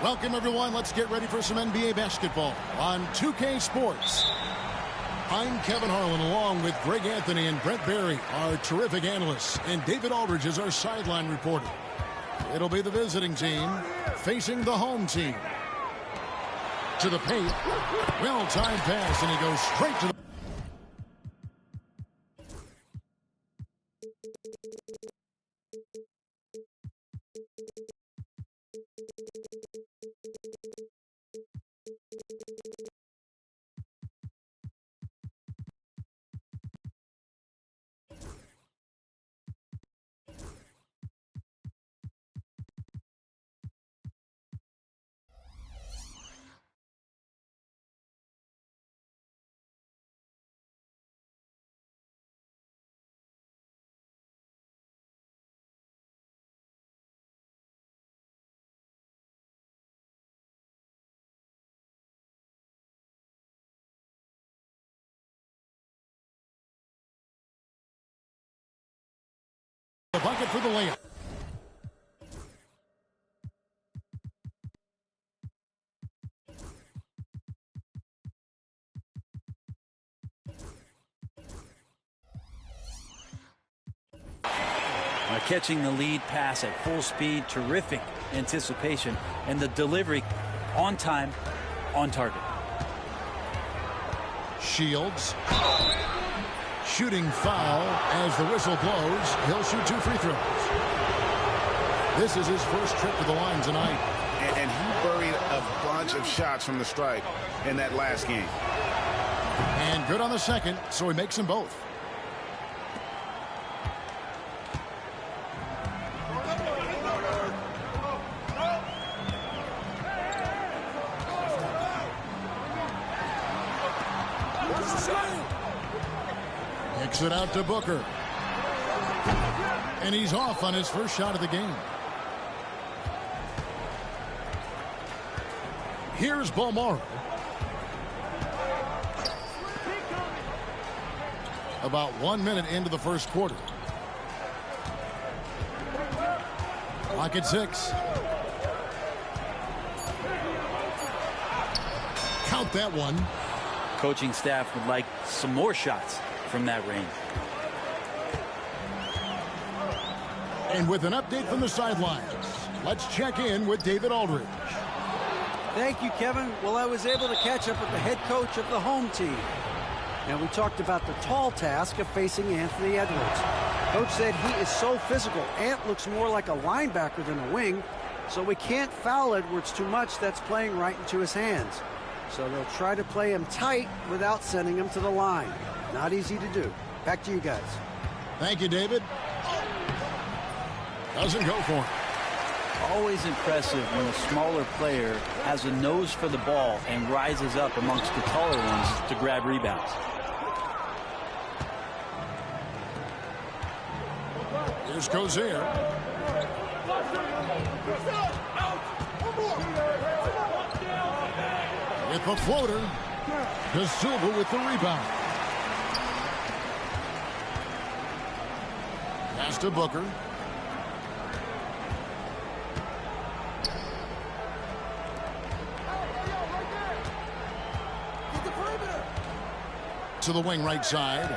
Welcome, everyone. Let's get ready for some NBA basketball on 2K Sports. I'm Kevin Harlan, along with Greg Anthony and Brent Barry, our terrific analysts, and David Aldridge is our sideline reporter. It'll be the visiting team facing the home team. To the paint. Well-timed pass, and he goes straight to the... The bucket for the layup. Catching the lead pass at full speed, terrific anticipation, and the delivery on time, on target. Shields. Shooting foul as the whistle blows. He'll shoot 2 free throws. This is his first trip to the line tonight. And he buried a bunch of shots from the stripe in that last game. And good on the second, so he makes them both. Kicks it out to Booker. And he's off on his first shot of the game. Here's Bomaro. About 1 minute into the first quarter. Clock at 6. Count that one. Coaching staff would like some more shots from that range. And with an update from the sidelines, let's check in with David Aldridge. Thank you, Kevin. Well, I was able to catch up with the head coach of the home team. And we talked about the tall task of facing Anthony Edwards. Coach said he is so physical. Ant looks more like a linebacker than a wing, so we can't foul Edwards too much. That's playing right into his hands. So they'll try to play him tight without sending him to the line. Not easy to do. Back to you guys. Thank you, David. Doesn't go for him. Always impressive when a smaller player has a nose for the ball and rises up amongst the taller ones to grab rebounds. Here's Cozier. With the floater. De Silva with the rebound. Pass to Booker. To the wing right side.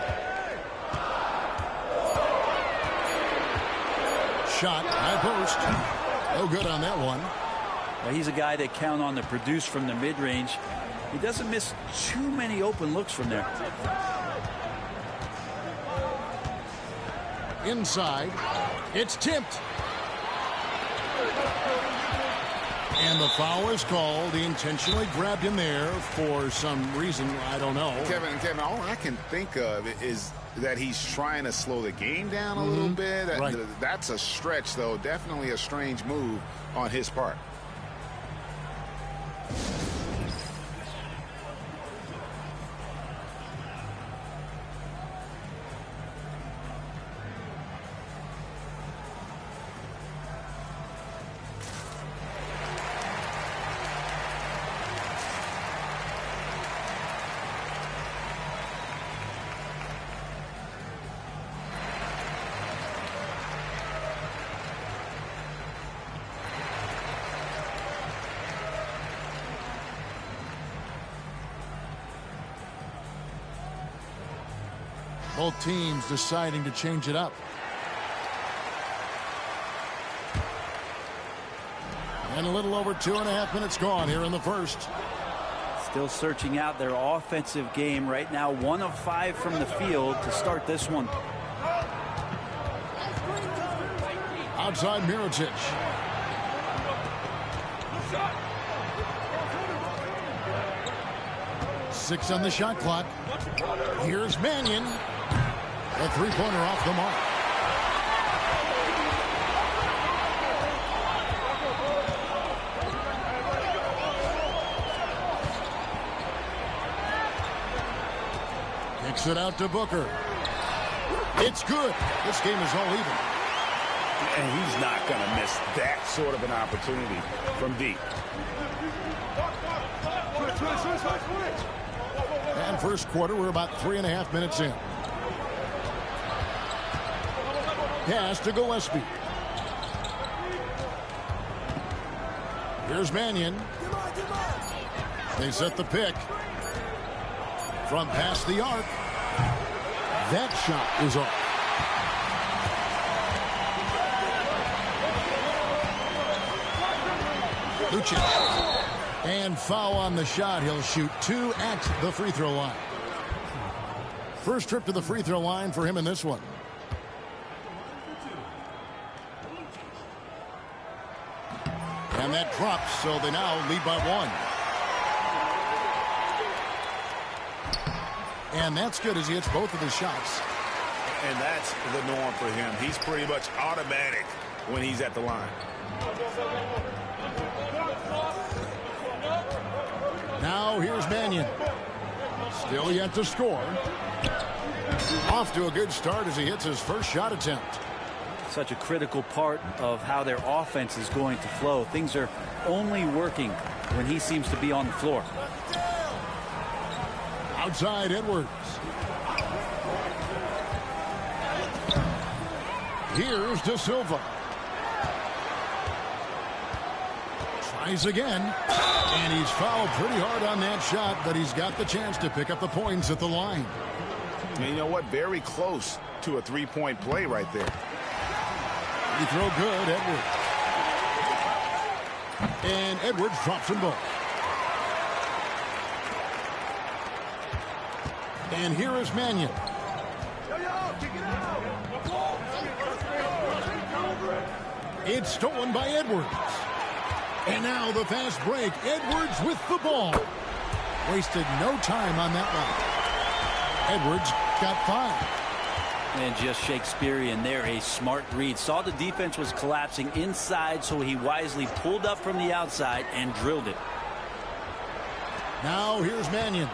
Shot, high post. No good on that one. Well, he's a guy that count on to produce from the mid-range. He doesn't miss too many open looks from there. Inside. It's tipped. And the foul is called. He intentionally grabbed him there for some reason. I don't know. Kevin, all I can think of is that he's trying to slow the game down a little bit. Right. That's a stretch, though. Definitely a strange move on his part. Both teams deciding to change it up. And a little over 2.5 minutes gone here in the first. Still searching out their offensive game right now. 1 of 5 from the field to start this one. Outside Mirotic. Six on the shot clock. Here's Mannion. A three-pointer off the mark. Kicks it out to Booker. It's good. This game is all even. And he's not going to miss that sort of an opportunity from deep. And first quarter, we're about 3.5 minutes in. Pass to Gillespie. Here's Mannion. They set the pick. From past the arc. That shot is off. Lucic. And foul on the shot. He'll shoot 2 at the free throw line. First trip to the free throw line for him in this one. And that drops, so they now lead by 1. And that's good as he hits both of his shots. And that's the norm for him. He's pretty much automatic when he's at the line. Now here's Mannion. Still yet to score. Off to a good start as he hits his first shot attempt. Such a critical part of how their offense is going to flow. Things are only working when he seems to be on the floor. Outside Edwards. Here's De Silva. Tries again. And he's fouled pretty hard on that shot, but he's got the chance to pick up the points at the line. And you know what? Very close to a three-point play right there. Free throw good, Edwards. And Edwards drops them both. And here is Mannion. It's stolen by Edwards. And now the fast break. Edwards with the ball. Wasted no time on that one. Edwards got 5. And just Shakespearean there, a smart read. Saw the defense was collapsing inside, so he wisely pulled up from the outside and drilled it. Now here's Mannion.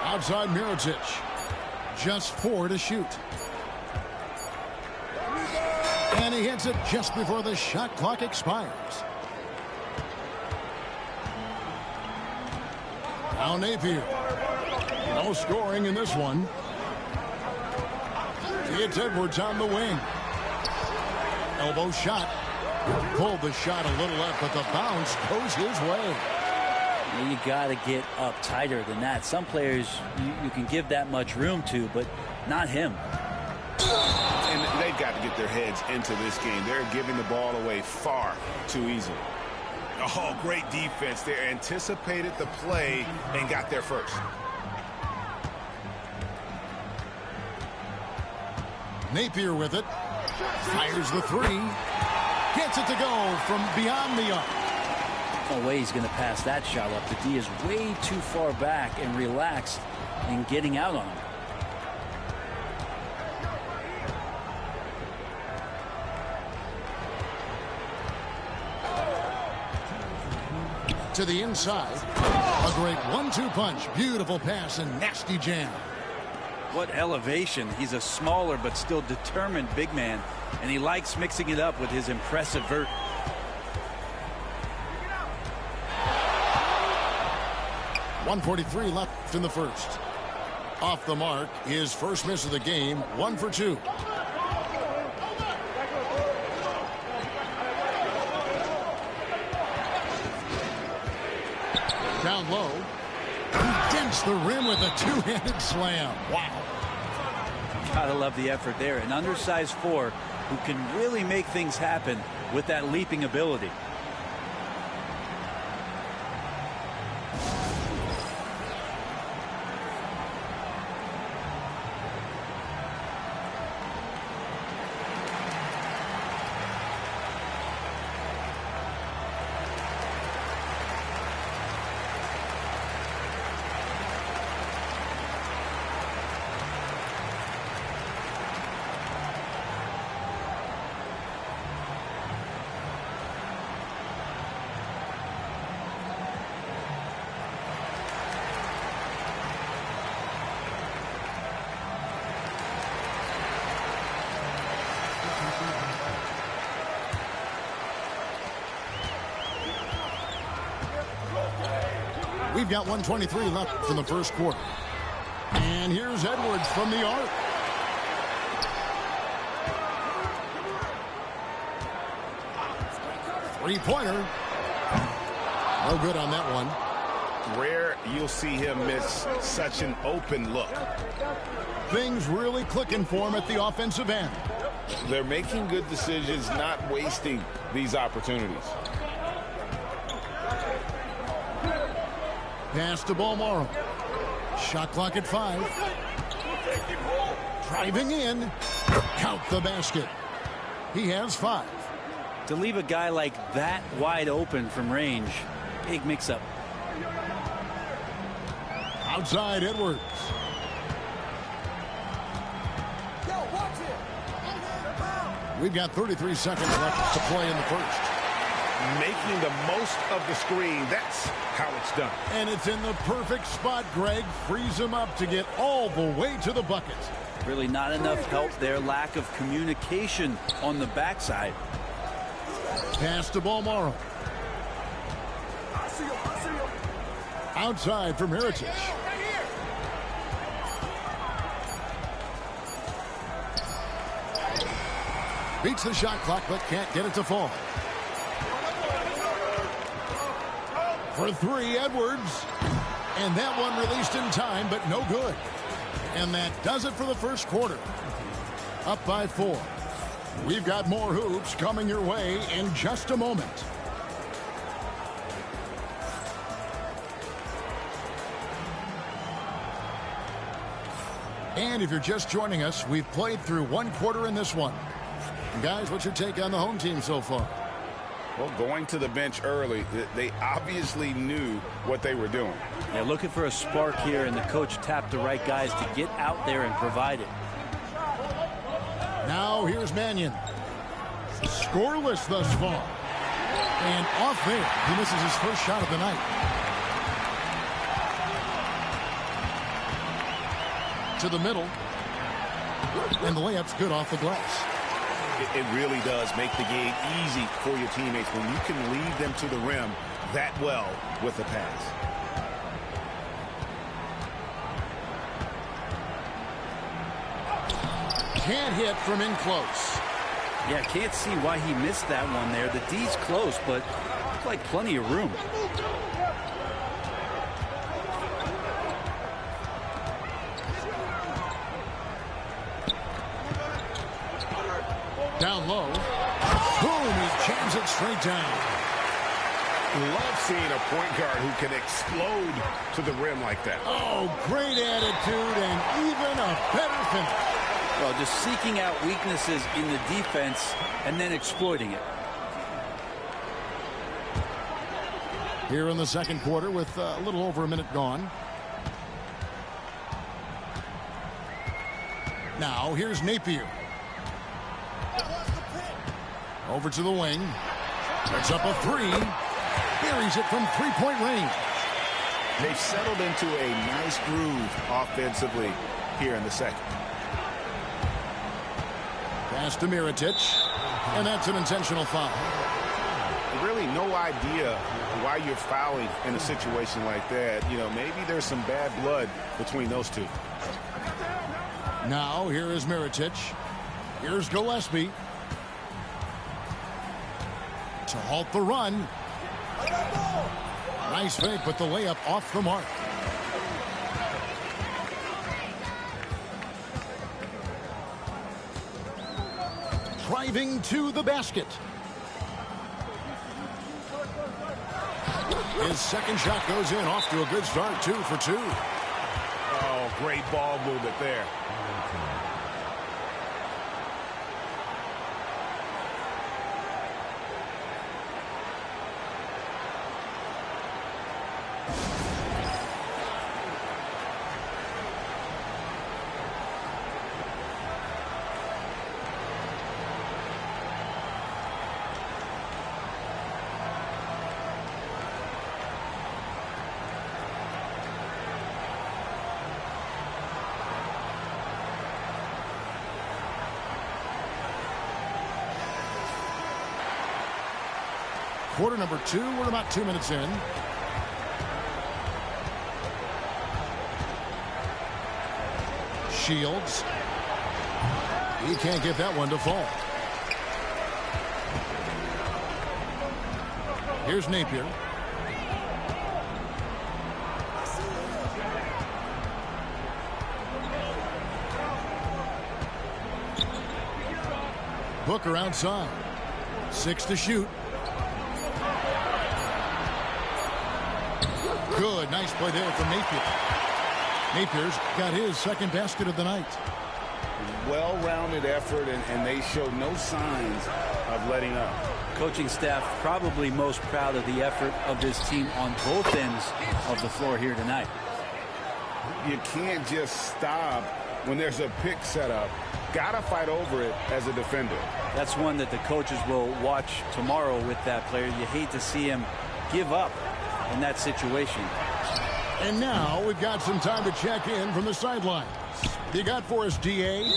Outside Mirotic. Just 4 to shoot. And he hits it just before the shot clock expires. Now Napier. No scoring in this one. It's Edwards on the wing. Elbow shot. Pulled the shot a little up, but the bounce goes his way. You got to get up tighter than that. Some players you can give that much room to, but not him. And they've got to get their heads into this game. They're giving the ball away far too easily. Oh, great defense. They anticipated the play and got there first. Napier with it. Fires the 3. Gets it to go from beyond the arc. No way he's going to pass that shot up. The D is way too far back and relaxed in getting out on him. To the inside. A great 1-2 punch. Beautiful pass and nasty jam. What elevation. He's a smaller but still determined big man, and he likes mixing it up with his impressive vert. .143 left in the first. Off the mark, his first miss of the game, 1 for 2. Down low. against the rim with a two-handed slam. Wow. Gotta love the effort there. An undersized four who can really make things happen with that leaping ability. We've got 1:23 left in the first quarter. And here's Edwards from the arc. Three-pointer. No good on that one. Rare you'll see him miss such an open look. Things really clicking for him at the offensive end. They're making good decisions, not wasting these opportunities. Pass to Balmoro. Shot clock at 5. Driving in. Count the basket. He has 5. To leave a guy like that wide open from range, big mix-up. Outside Edwards. We've got 33 seconds left to play in the first. Making the most of the screen. That's how it's done. And it's in the perfect spot, Greg. Frees him up to get all the way to the bucket. Really not enough help there. Lack of communication on the backside. Pass to Balmoro. Outside from Heritage. Beats the shot clock, but can't get it to fall. For 3, Edwards. And that one released in time, but no good. And that does it for the first quarter. Up by 4. We've got more hoops coming your way in just a moment. And if you're just joining us, we've played through one quarter in this one. And guys, what's your take on the home team so far? Well, going to the bench early, they obviously knew what they were doing. Yeah, looking for a spark here, and the coach tapped the right guys to get out there and provide it. Now here's Mannion. Scoreless thus far. And off there, he misses his first shot of the night. To the middle. And the layup's good off the glass. It really does make the game easy for your teammates when you can lead them to the rim that well with the pass. Can't hit from in close. Yeah, can't see why he missed that one there. The D's close, but looks like plenty of room. Down low. Boom, he jams it straight down. Love seeing a point guard who can explode to the rim like that. Oh, great attitude and even a better finish. Well, just seeking out weaknesses in the defense and then exploiting it. Here in the second quarter with a little over a minute gone. Now here's Napier. Over to the wing. Puts up a 3. Buries it from three-point range. They've settled into a nice groove offensively here in the second. Pass to Mirotic. And that's an intentional foul. Really no idea why you're fouling in a situation like that. You know, maybe there's some bad blood between those two. Now here is Mirotic. Here's Gillespie. To halt the run. Nice fake, but the layup off the mark. driving to the basket. His second shot goes in, off to a good start, 2 for 2. Oh, great ball movement there. Quarter number 2, we're about 2 minutes in. Shields. He can't get that one to fall. Here's Napier. Booker outside. 6 to shoot. Good, nice play there from Napier. Napier's got his second basket of the night. Well-rounded effort, and they showed no signs of letting up. Coaching staff probably most proud of the effort of this team on both ends of the floor here tonight. You can't just stop when there's a pick set up. Gotta fight over it as a defender. That's one that the coaches will watch tomorrow with that player. You hate to see him give up in that situation. And now we've got some time to check in from the sidelines. You got for us, DA?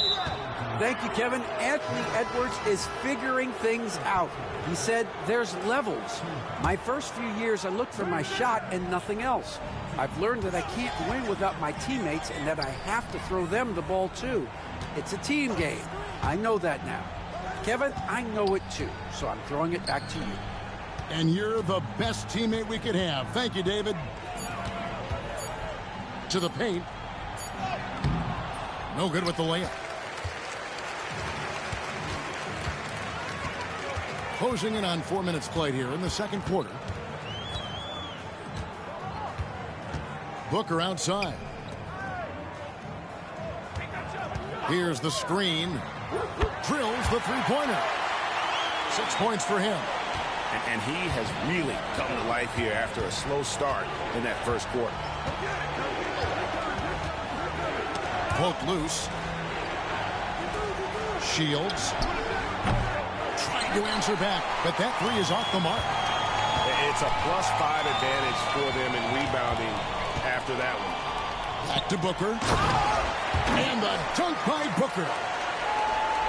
Thank you, Kevin. Anthony Edwards is figuring things out. He said there's levels. My first few years, I looked for my shot and nothing else. I've learned that I can't win without my teammates and that I have to throw them the ball too. It's a team game. I know that now. Kevin, I know it too, so I'm throwing it back to you. And you're the best teammate we could have. Thank you, David. To the paint. No good with the layup. Closing in on 4 minutes played here in the second quarter. Booker outside. Here's the screen. Drills the three-pointer. 6 points for him. And he has really come to life here after a slow start in that first quarter. Poked loose. Shields. Trying to answer back, but that three is off the mark. It's a +5 advantage for them in rebounding after that one. Back to Booker. And the dunk by Booker.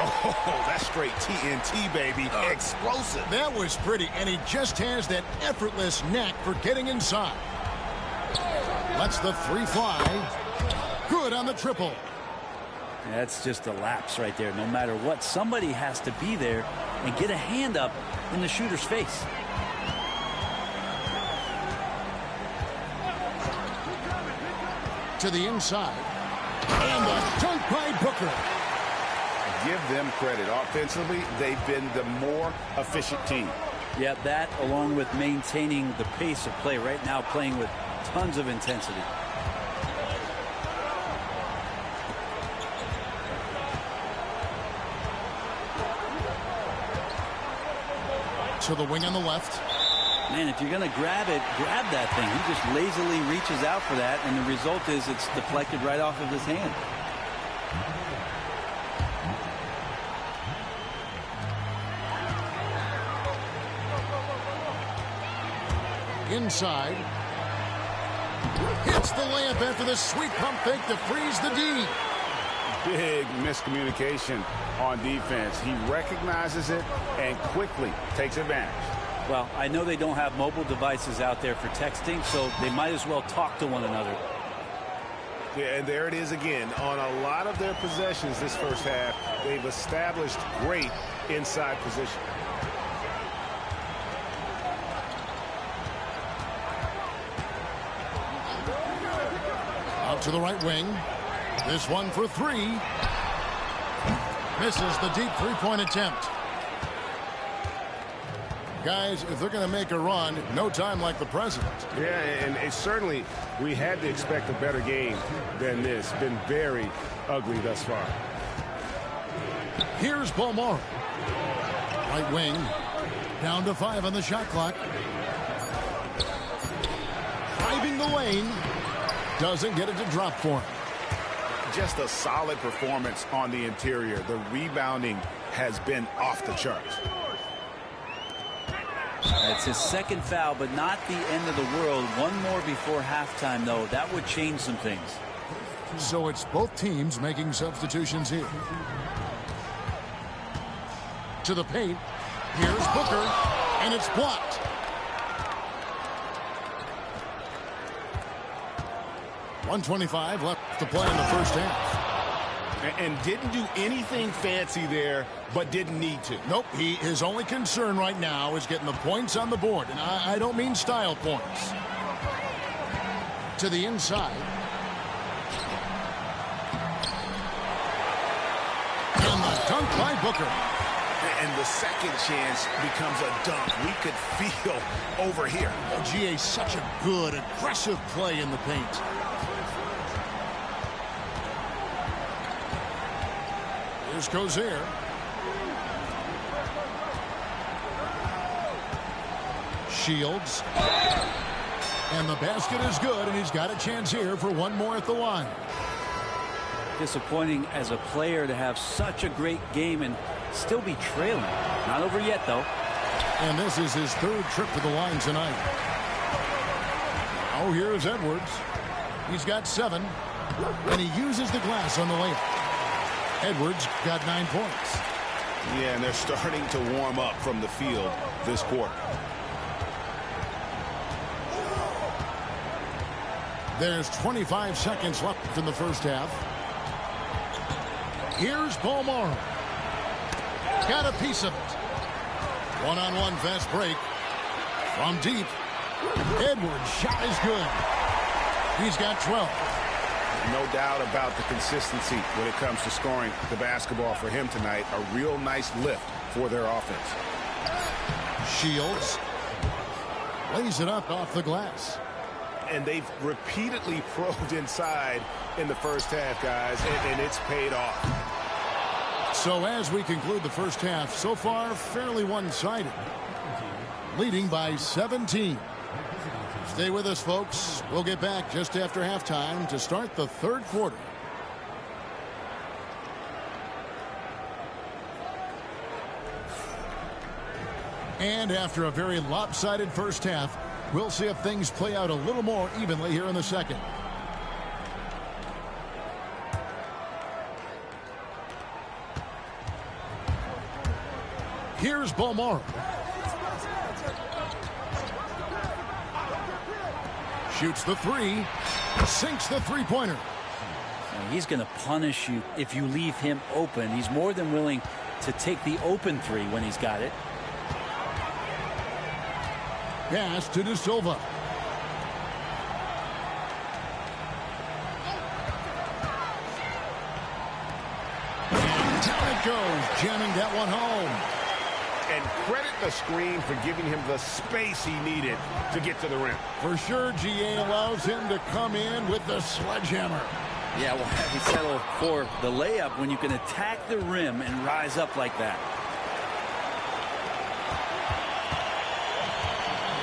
Oh, that's straight TNT, baby. Explosive. That was pretty, and he just has that effortless knack for getting inside. Lets the three fly. Good on the triple. That's just a lapse right there. No matter what, somebody has to be there and get a hand up in the shooter's face. To the inside. And the dunk by Booker. Give them credit. Offensively, they've been the more efficient team. Yeah, that along with maintaining the pace of play right now, playing with tons of intensity. To the wing on the left. Man, if you're going to grab it, grab that thing. He just lazily reaches out for that, and the result is it's deflected right off of his hand. Inside. Hits the layup after the sweet pump fake to freeze the D. Big miscommunication on defense. He recognizes it and quickly takes advantage. Well, I know they don't have mobile devices out there for texting, so they might as well talk to one another. Yeah, and there it is again. On a lot of their possessions this first half, they've established great inside position. Out to the right wing. This one for three. Misses the deep three-point attempt. Guys, if they're going to make a run, no time like the present. Yeah, and it certainly, we had to expect a better game than this. Been very ugly thus far. Here's Bomar. Right wing. Down to 5 on the shot clock. Driving the lane. Doesn't get it to drop for him. Just a solid performance on the interior. The rebounding has been off the charts. It's his second foul, but not the end of the world. One more before halftime, though. That would change some things. So it's both teams making substitutions here. To the paint. Here's Booker, and it's blocked. .125 left to play in the first half. And didn't do anything fancy there, but didn't need to. Nope, his only concern right now is getting the points on the board. And I don't mean style points. To the inside. And the dunk by Booker. And the second chance becomes a dunk. We could feel over here. GA, such a good, aggressive play in the paint. Here's Cozier. Shields. And the basket is good, and he's got a chance here for one more at the line. Disappointing as a player to have such a great game and still be trailing. Not over yet, though. And this is his third trip to the line tonight. Oh, here's Edwards. He's got 7, and he uses the glass on the layup. Edwards got 9 points. Yeah, and they're starting to warm up from the field this quarter. There's 25 seconds left in the first half. Here's Bomar. Got a piece of it. One-on-one fast break. From deep. Edwards' shot is good. He's got 12. No doubt about the consistency when it comes to scoring the basketball for him tonight. A real nice lift for their offense. Shields lays it up off the glass. And they've repeatedly probed inside in the first half, guys, and it's paid off. So as we conclude the first half, so far fairly one-sided. Leading by 17. Stay with us, folks. We'll get back just after halftime to start the third quarter. And after a very lopsided first half, we'll see if things play out a little more evenly here in the second. Here's Bomar. Shoots the 3, sinks the three-pointer. He's going to punish you if you leave him open. He's more than willing to take the open 3 when he's got it. Pass to De Silva. And down it goes, jamming that one home. And credit the screen for giving him the space he needed to get to the rim. For sure, GA allows him to come in with the sledgehammer. Yeah, well, he settled for the layup when you can attack the rim and rise up like that.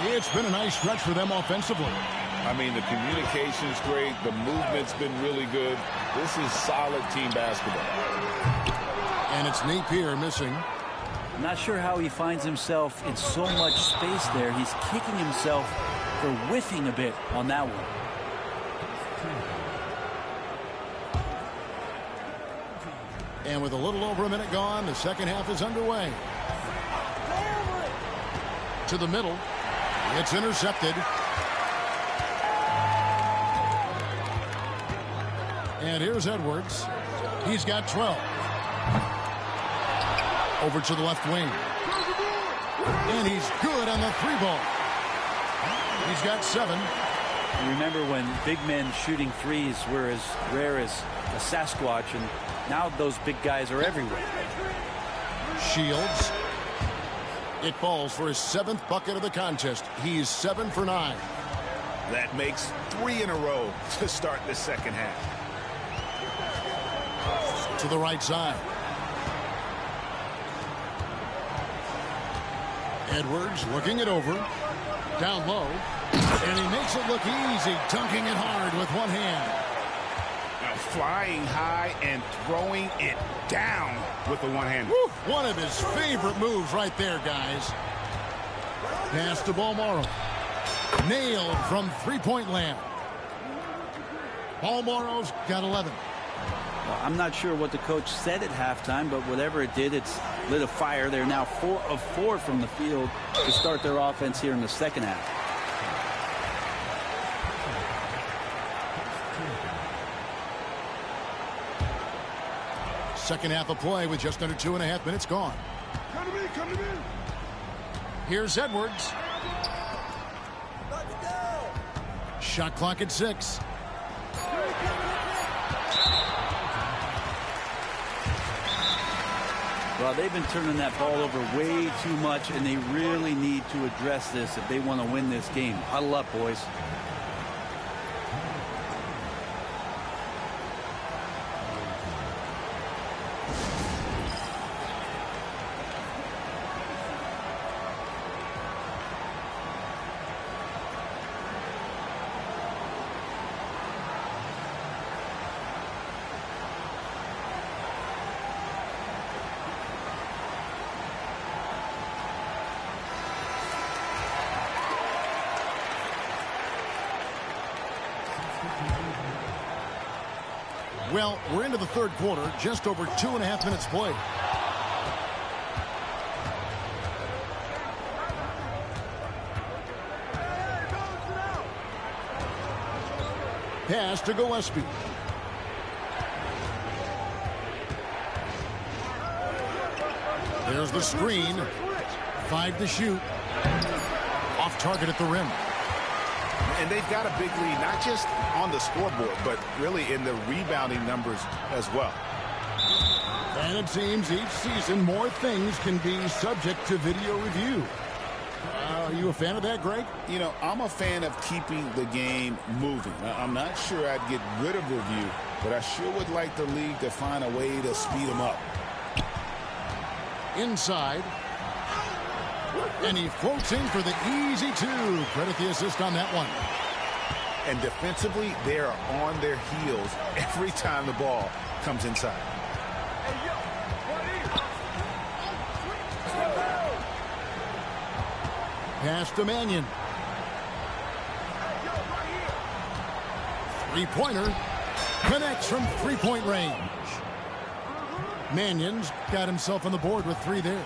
It's been a nice stretch for them offensively. I mean, the communication's great. The movement's been really good. This is solid team basketball. And it's Napier missing. I'm not sure how he finds himself in so much space there. He's kicking himself for whiffing a bit on that one. And with a little over a minute gone, the second half is underway. To the middle. It's intercepted. And here's Edwards. He's got 12. Over to the left wing. And he's good on the 3-ball. He's got 7. You remember when big men shooting threes were as rare as a Sasquatch, and now those big guys are everywhere. Shields. It falls for his 7th bucket of the contest. He's 7 for 9. That makes 3 in a row to start the second half. To the right side. Edwards looking it over. Down low. And he makes it look easy, dunking it hard with one hand. Now flying high and throwing it down with the one hand. Woo, one of his favorite moves right there, guys. Pass to Balmoro. Nailed from three-point land. Balmoro's got 11. Well, I'm not sure what the coach said at halftime, but whatever it did, it's lit a fire. They're now 4 of 4 from the field to start their offense here in the second half. Second half of play with just under 2.5 minutes gone. Come to me, come to me. Here's Edwards. Shot clock at 6. Well, they've been turning that ball over way too much, and they really need to address this if they want to win this game. Huddle up, boys. Well, we're into the third quarter, just over 2.5 minutes played. Pass to Gillespie. There's the screen. 5 to shoot. Off target at the rim. And they've got a big lead, not just on the scoreboard, but really in the rebounding numbers as well. And it seems each season more things can be subject to video review. Are you a fan of that, Greg? You know, I'm a fan of keeping the game moving. I'm not sure I'd get rid of review, but I sure would like the league to find a way to speed them up. Inside. And he floats in for the easy 2. Credit the assist on that one. And defensively, they are on their heels every time the ball comes inside. Pass to Mannion. Three-pointer. Connects from three-point range. Mannion's got himself on the board with 3 there.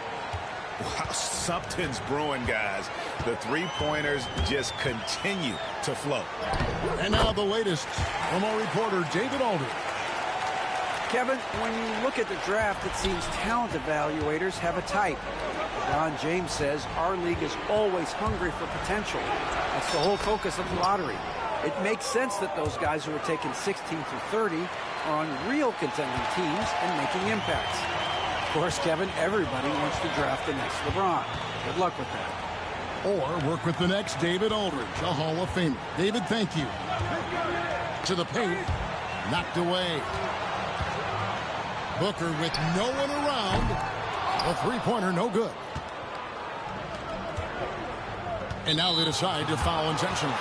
Wow, something's brewing, guys. The three-pointers just continue to flow. And now the latest from our reporter, David Aldridge. Kevin, when you look at the draft, it seems talent evaluators have a type. Ron James says our league is always hungry for potential. That's the whole focus of the lottery. It makes sense that those guys who are taken 16 through 30 are on real contending teams and making impacts. Of course, Kevin, everybody wants to draft the next LeBron. Good luck with that. Or work with the next David Aldridge, a Hall of Famer. David, thank you. To the paint. Knocked away. Booker with no one around. A three-pointer, no good. And now they decide to foul intentionally.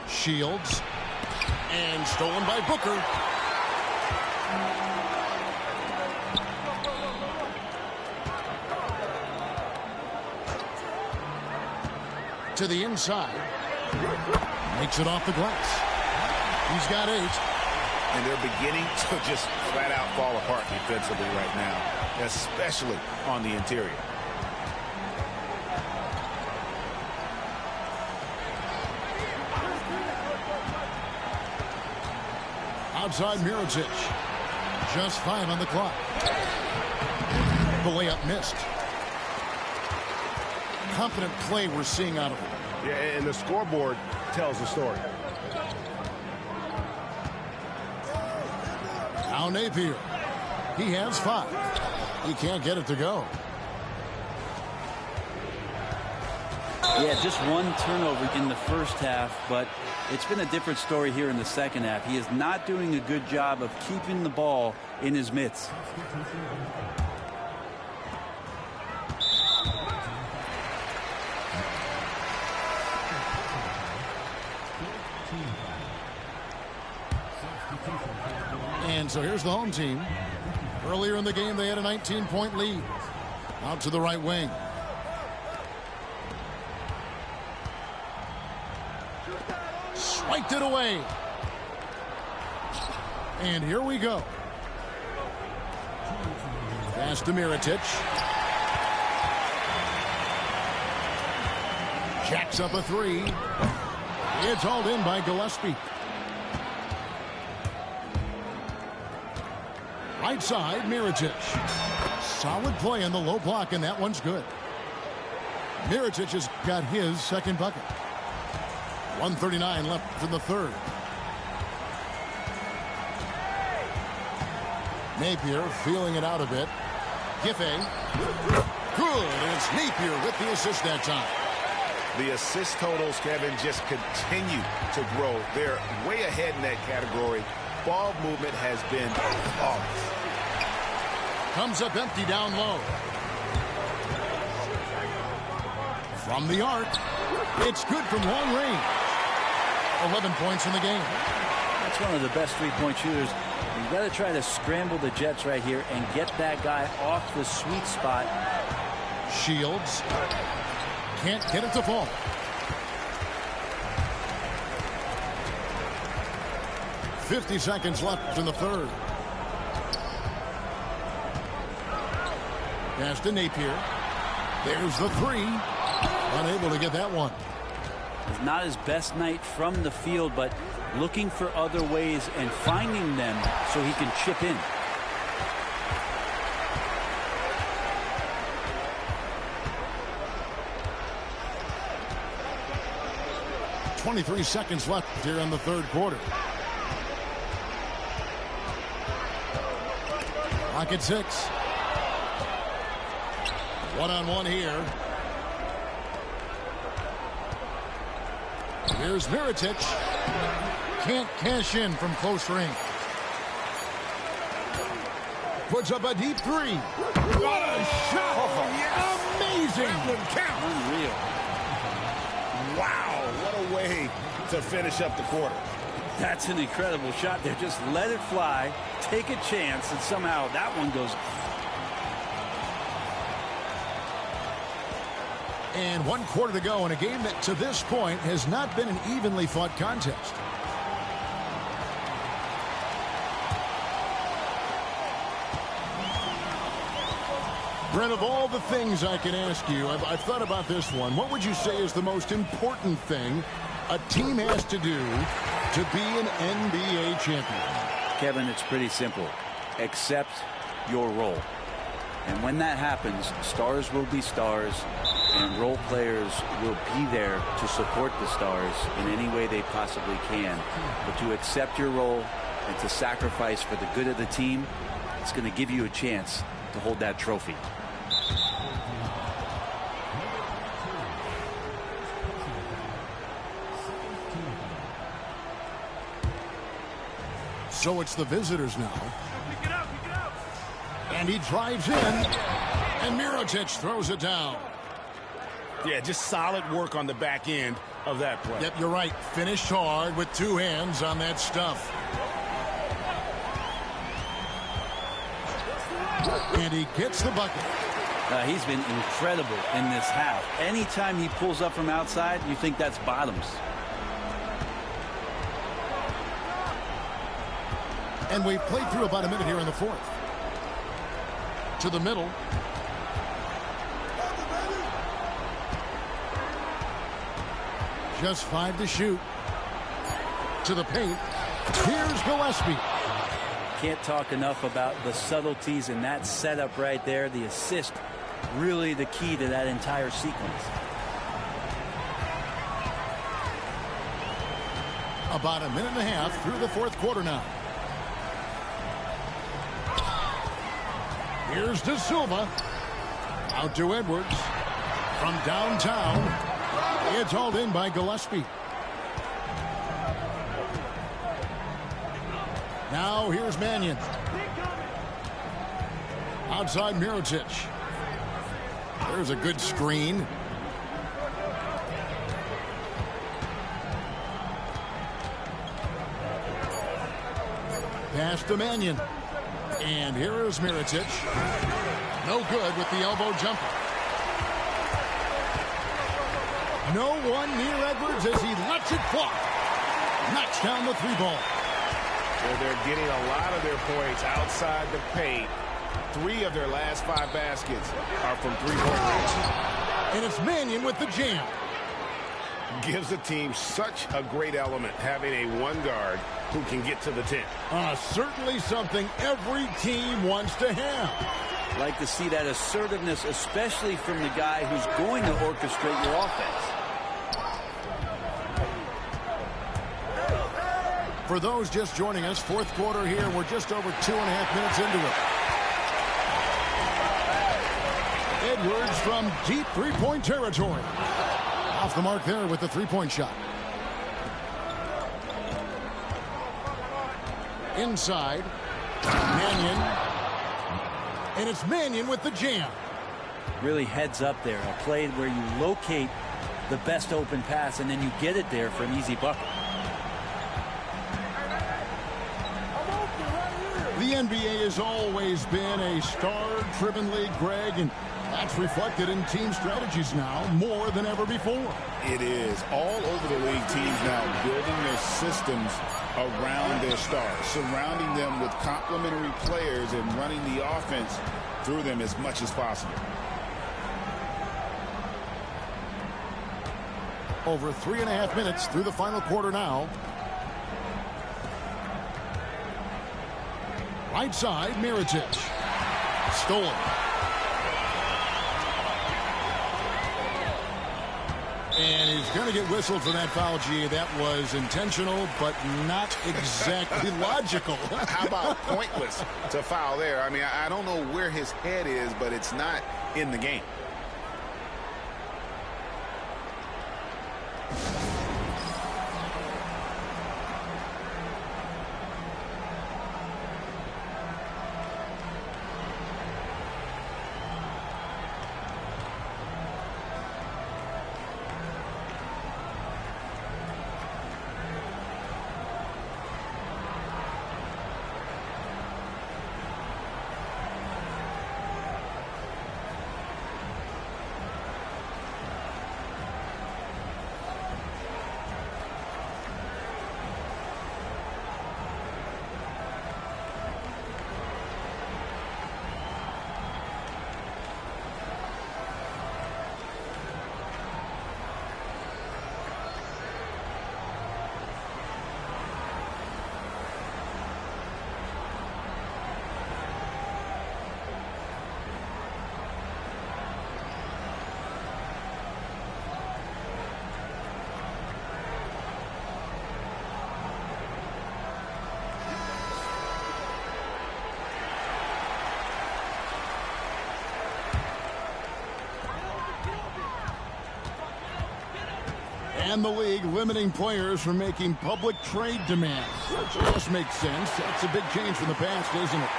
Shields. And stolen by Booker. To the inside. Makes it off the glass. He's got 8. And they're beginning to just flat out fall apart defensively right now, especially on the interior. Outside Mirotic. Just 5 on the clock. The layup missed. Confident play we're seeing out of him. Yeah, and the scoreboard tells the story. Now Napier. He has 5. He can't get it to go. Yeah, just one turnover in the first half, but it's been a different story here in the second half. He is not doing a good job of keeping the ball in his mitts. And so here's the home team. Earlier in the game, they had a 19-point lead. Out to the right wing. Swiped it away. And here we go. Pass to Mirotic. Jacks up a 3. It's hauled in by Gillespie. Right side, Mirotic. Solid play in the low block, and that one's good. Mirotic has got his second bucket. 1:39 left in the third. Napier feeling it out a bit. Giffey. Good. And it's Napier with the assist that time. The assist totals, Kevin, just continue to grow. They're way ahead in that category. Ball movement has been flawless. Comes up empty down low. From the arc. It's good from long range. 11 points in the game. That's one of the best three-point shooters. You've got to try to scramble the Jets right here and get that guy off the sweet spot. Shields. Can't get it to fall. .50 seconds left in the third. Pass to Napier. There's the 3. Unable to get that one. It's not his best night from the field, but looking for other ways and finding them so he can chip in. .23 seconds left here in the third quarter. Clock at 6. One-on-one here. Here's Mirotic. Can't cash in from close range. Puts up a deep 3. What a shot! Oh, yes. Amazing! Count. Unreal. Wow, what a way to finish up the quarter. That's an incredible shot there. Just let it fly, take a chance, and somehow that one goes. And 1 quarter to go in a game that to this point has not been an evenly fought contest. Brent, of all the things I can ask you, I've thought about this one. What would you say is the most important thing a team has to do to be an NBA champion? Kevin, it's pretty simple. Accept your role. And when that happens, stars will be stars, and role players will be there to support the stars in any way they possibly can. But to accept your role and to sacrifice for the good of the team, it's going to give you a chance to hold that trophy. So it's the visitors now. And he drives in, and Mirotic throws it down. Yeah, just solid work on the back end of that play. Yep, you're right. Finished hard with 2 hands on that stuff. And he gets the bucket. He's been incredible in this half. Anytime he pulls up from outside, you think that's bottoms. And we've played through about a minute here in the fourth. To the middle. Just 5 to shoot. To the paint. Here's Gillespie. Can't talk enough about the subtleties in that setup right there. The assist, really the key to that entire sequence. About a minute and a half through the fourth quarter now. Here's De Silva. Out to Edwards. From downtown. It's hauled in by Gillespie. Now here's Mannion. Outside Mirotic. There's a good screen. Pass to Mannion. And here is Mirotic. No good with the elbow jumper. No one near Edwards as he lets it fly. Knocks down the three ball. Well, they're getting a lot of their points outside the paint. 3 of their last 5 baskets are from three-point range. And it's Mannion with the jam. Gives the team such a great element having a one guard who can get to the 10. Certainly something every team wants to have. Like to see that assertiveness, especially from the guy who's going to orchestrate your offense. For those just joining us, fourth quarter here. We're just over 2.5 minutes into it. Edwards from deep three-point territory. Off the mark there with the three-point shot. Inside. Mannion. And it's Mannion with the jam. Really heads up there. A play where you locate the best open pass and then you get it there for an easy bucket. The NBA has always been a star-driven league, Greg, and that's reflected in team strategies now more than ever before. It is. All over the league, teams now building their systems around their stars, surrounding them with complementary players and running the offense through them as much as possible. Over 3.5 minutes through the final quarter now. Right side, Mirotic. Stolen. And he's going to get whistled for that foul, G. That was intentional, but not exactly logical. How about pointless to foul there? I mean, I don't know where his head is, but it's not in the game. And the league limiting players from making public trade demands. Which just makes sense. That's a big change from the past, isn't it?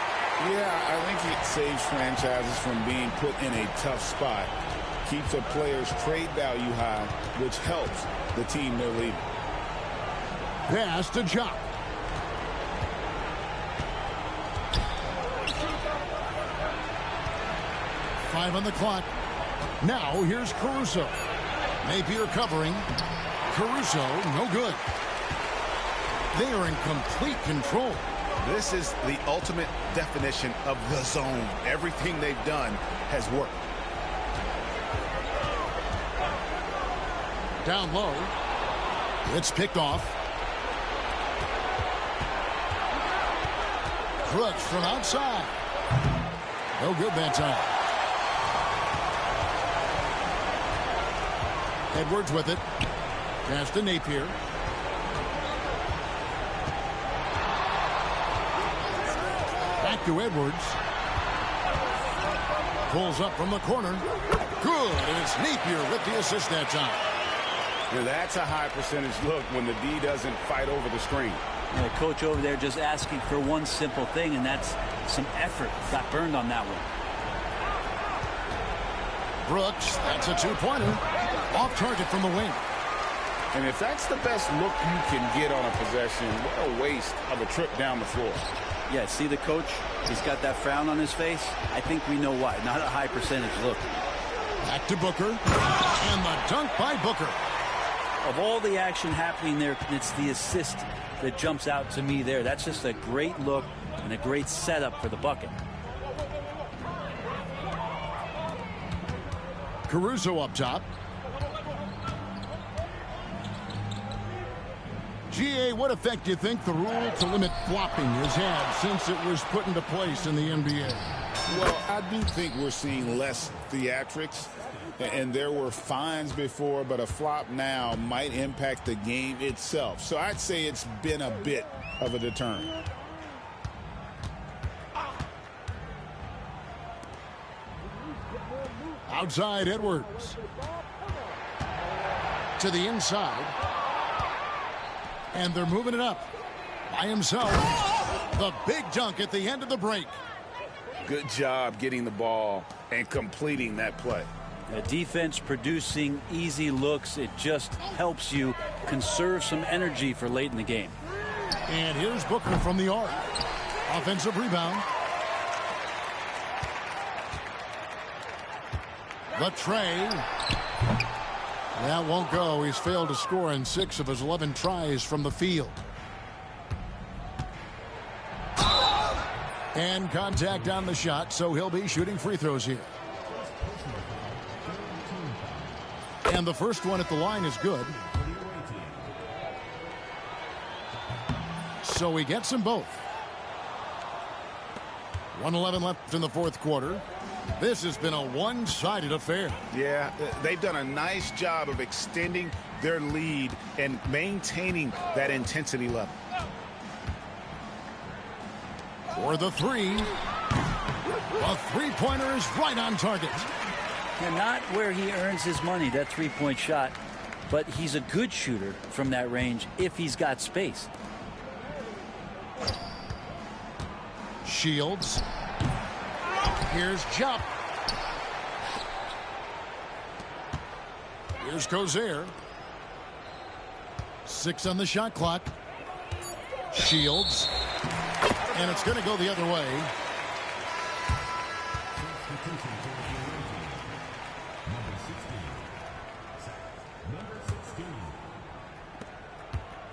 Yeah, I think it saves franchises from being put in a tough spot. Keeps a player's trade value high, which helps the team they're leading. Pass to Jock. Five on the clock. Now here's Caruso. Napier covering. Caruso, no good. They are in complete control. This is the ultimate definition of the zone. Everything they've done has worked. Down low. It's picked off. Crutch from outside. No good that time. Edwards with it. Pass to Napier. Back to Edwards. Pulls up from the corner. Good, and it's Napier with the assist that time. Now that's a high percentage look when the D doesn't fight over the screen. The coach over there just asking for one simple thing, and that's some effort. Got burned on that one. Brooks, that's a two-pointer. Off target from the wing. And if that's the best look you can get on a possession, what a waste of a trip down the floor. Yeah, see the coach? He's got that frown on his face. I think we know why. Not a high percentage look. Back to Booker. And the dunk by Booker. Of all the action happening there, it's the assist that jumps out to me there. That's just a great look and a great setup for the bucket. Caruso up top. GA, what effect do you think the rule to limit flopping has had since it was put into place in the NBA? Well, I do think we're seeing less theatrics, and there were fines before, but a flop now might impact the game itself. So I'd say it's been a bit of a deterrent. Outside Edwards. To the inside. And they're moving it up by himself. The big dunk at the end of the break. Good job getting the ball and completing that play. The defense producing easy looks. It just helps you conserve some energy for late in the game. And here's Booker from the arc. Offensive rebound. The tray. That won't go. He's failed to score in 6 of his 11 tries from the field. And contact on the shot, so he'll be shooting free throws here. And the first one at the line is good. So he gets them both. 1:11 left in the fourth quarter. This has been a one-sided affair. Yeah, they've done a nice job of extending their lead and maintaining that intensity level. For the three. A three-pointer is right on target. And not where he earns his money, that three-point shot, but he's a good shooter from that range if he's got space. Shields. Here's Jupp. Here's Cozier. 6 on the shot clock. Shields. And it's going to go the other way.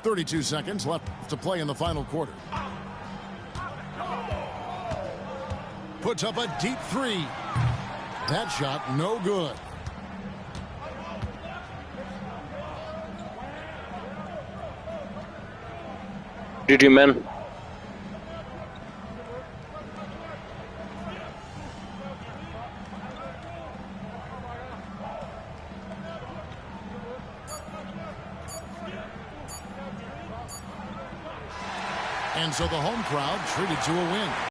.32 seconds left to play in the final quarter. Puts up a deep three. That shot no good. GG, man. And so the home crowd treated to a win.